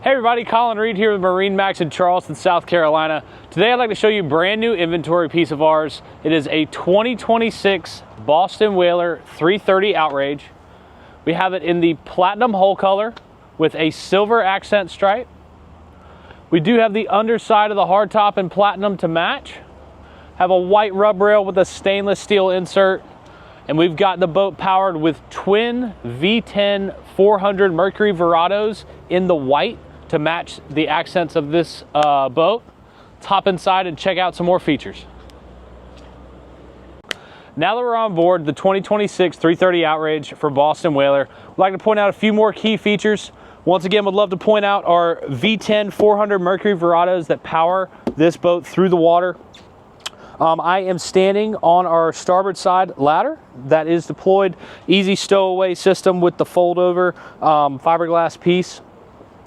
Hey everybody, Colin Reed here with MarineMax in Charleston, South Carolina. Today I'd like to show you a brand new inventory piece of ours. It is a 2026 Boston Whaler 330 Outrage. We have it in the platinum hull color with a silver accent stripe. We do have the underside of the hardtop in platinum to match. Have a white rub rail with a stainless steel insert. And we've got the boat powered with twin V10 400 Mercury Verados in the white to match the accents of this boat. Let's hop inside and check out some more features. Now that we're on board the 2026 330 Outrage for Boston Whaler, I'd like to point out a few more key features. Once again, would love to point out our V10 400 Mercury Verados that power this boat through the water. I am standing on our starboard side ladder that is deployed. Easy stowaway system with the fold over fiberglass piece.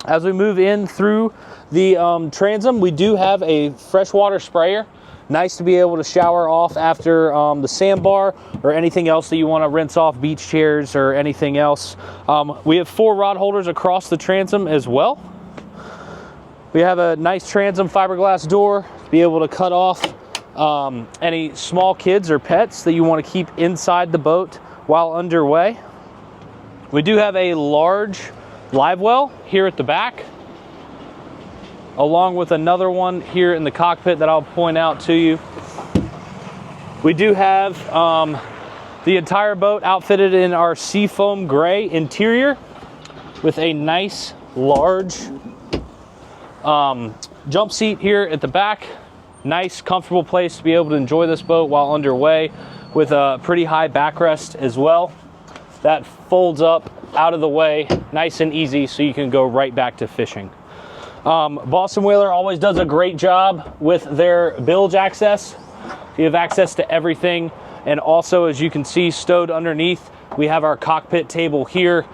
As we move in through the transom, we do have a freshwater sprayer. Nice to be able to shower off after the sandbar or anything else that you want to rinse off, beach chairs or anything else. We have 4 rod holders across the transom as well. We have a nice transom fiberglass door to be able to cut off any small kids or pets that you want to keep inside the boat while underway. We do have a large live well here at the back, along with another one here in the cockpit that I'll point out to you. We do have the entire boat outfitted in our seafoam gray interior with a nice large jump seat here at the back. Nice comfortable place to be able to enjoy this boat while underway, with a pretty high backrest as well that folds up out of the way nice and easy so you can go right back to fishing. Boston Whaler always does a great job with their bilge access. You have access to everything, and also, as you can see, stowed underneath, we have our cockpit table here.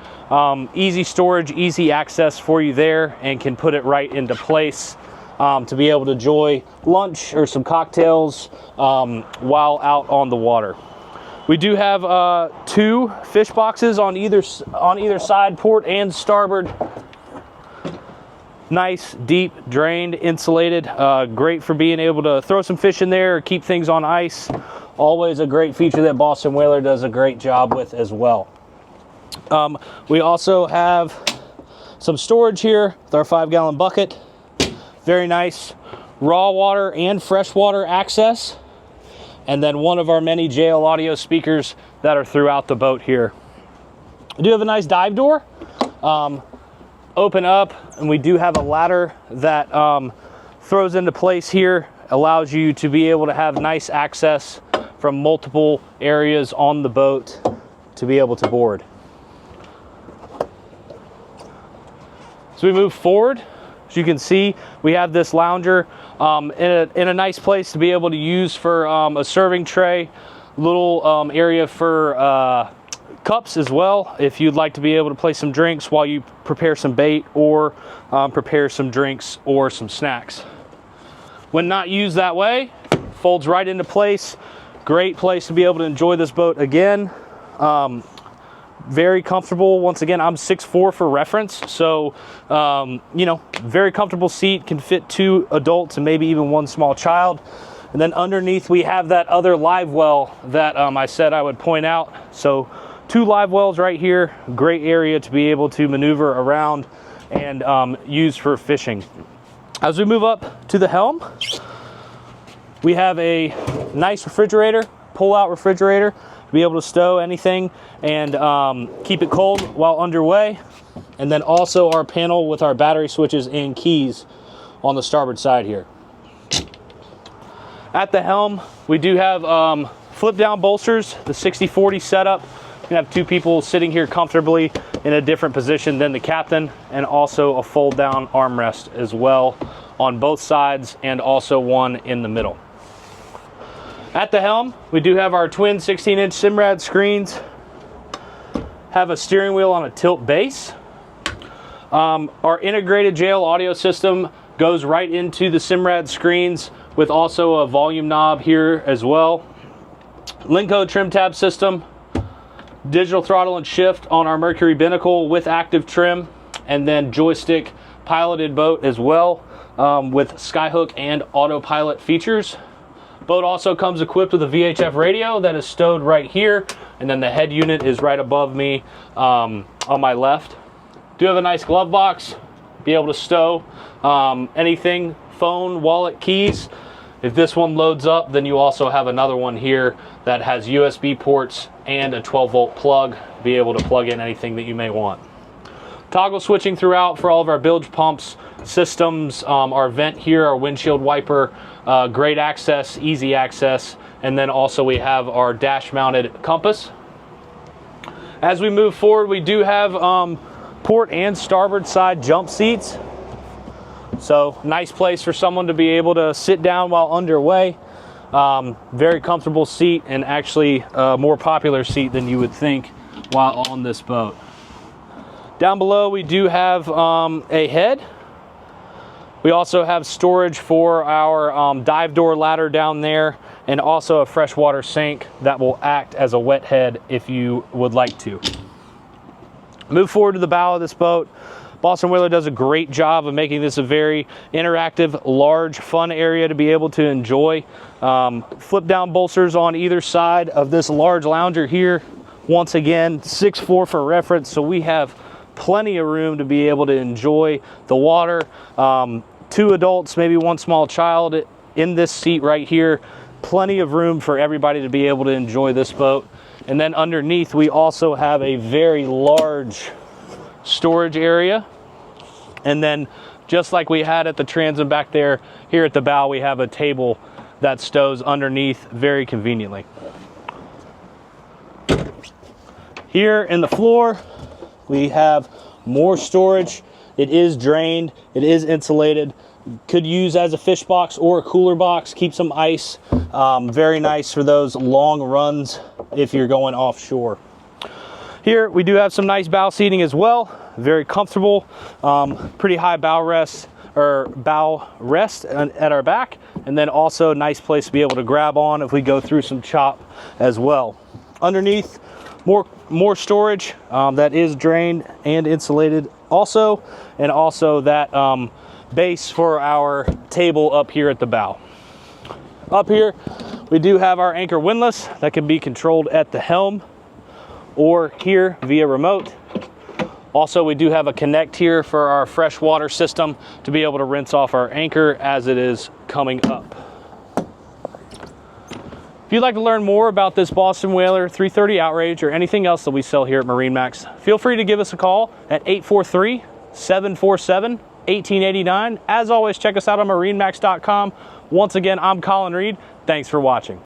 Easy storage, easy access for you there, and can put it right into place to be able to enjoy lunch or some cocktails while out on the water. We do have 2 fish boxes on either side, port and starboard. Nice, deep, drained, insulated. Great for being able to throw some fish in there or keep things on ice. Always a great feature that Boston Whaler does a great job with as well. We also have some storage here with our 5-gallon bucket. Very nice raw water and freshwater access. And then one of our many JL audio speakers that are throughout the boat here. We do have a nice dive door. Open up, and we do have a ladder that throws into place here. Allows you to be able to have nice access from multiple areas on the boat to be able to board. So we move forward. As you can see, we have this lounger in a nice place to be able to use for a serving tray, little area for cups as well, if you'd like to be able to place some drinks while you prepare some bait or prepare some drinks or some snacks. When not used that way, folds right into place. Great place to be able to enjoy this boat again. Very comfortable. Once again, I'm 6'4" for reference, so you know, very comfortable seat, can fit 2 adults and maybe even 1 small child. And then underneath we have that other live well that I said I would point out. So 2 live wells right here. Great area to be able to maneuver around and use for fishing. As we move up to the helm, we have a nice refrigerator, pull-out refrigerator, to be able to stow anything and keep it cold while underway. And then also our panel with our battery switches and keys on the starboard side here. At the helm, we do have flip down bolsters, the 60-40 setup. You can have 2 people sitting here comfortably in a different position than the captain, and also a fold down armrest as well on both sides, and also one in the middle. At the helm, we do have our twin 16-inch Simrad screens, have a steering wheel on a tilt base. Our integrated JL audio system goes right into the Simrad screens with also a volume knob here as well. Linco trim tab system, digital throttle and shift on our Mercury binnacle with active trim, and then joystick piloted boat as well, with skyhook and autopilot features. Boat also comes equipped with a VHF radio that is stowed right here, and then the head unit is right above me on my left. Do have a nice glove box, be able to stow anything, phone, wallet, keys. If this one loads up, then you also have another one here that has USB ports and a 12-volt plug, be able to plug in anything that you may want. Toggle switching throughout for all of our bilge pumps, systems, our vent here, our windshield wiper, great access, easy access, and then also we have our dash mounted compass. As we move forward, we do have port and starboard side jump seats. So nice place for someone to be able to sit down while underway. Very comfortable seat, and actually a more popular seat than you would think while on this boat. Down below we do have a head. We also have storage for our dive door ladder down there, and also a freshwater sink that will act as a wet head if you would like to. Move forward to the bow of this boat. Boston Whaler does a great job of making this a very interactive, large, fun area to be able to enjoy. Flip down bolsters on either side of this large lounger here. Once again, 6'4" for reference, so we have plenty of room to be able to enjoy the water. 2 adults, maybe 1 small child in this seat right here. Plenty of room for everybody to be able to enjoy this boat. And then underneath, we also have a very large storage area. And then just like we had at the transom back there, here at the bow, we have a table that stows underneath very conveniently. Here in the floor, we have more storage. It is drained, it is insulated. Could use as a fish box or a cooler box, keep some ice. Very nice for those long runs if you're going offshore. Here we do have some nice bow seating as well, very comfortable. Pretty high bow rest at our back, and then also a nice place to be able to grab on if we go through some chop as well. Underneath, more storage that is drained and insulated also, and also that base for our table up here at the bow. Up here we do have our anchor windlass that can be controlled at the helm or here via remote. Also, we do have a connect here for our freshwater system to be able to rinse off our anchor as it is coming up. If you'd like to learn more about this Boston Whaler 330 Outrage or anything else that we sell here at MarineMax, feel free to give us a call at 843-747-1889. As always, check us out on MarineMax.com. Once again, I'm Colin Reed. Thanks for watching.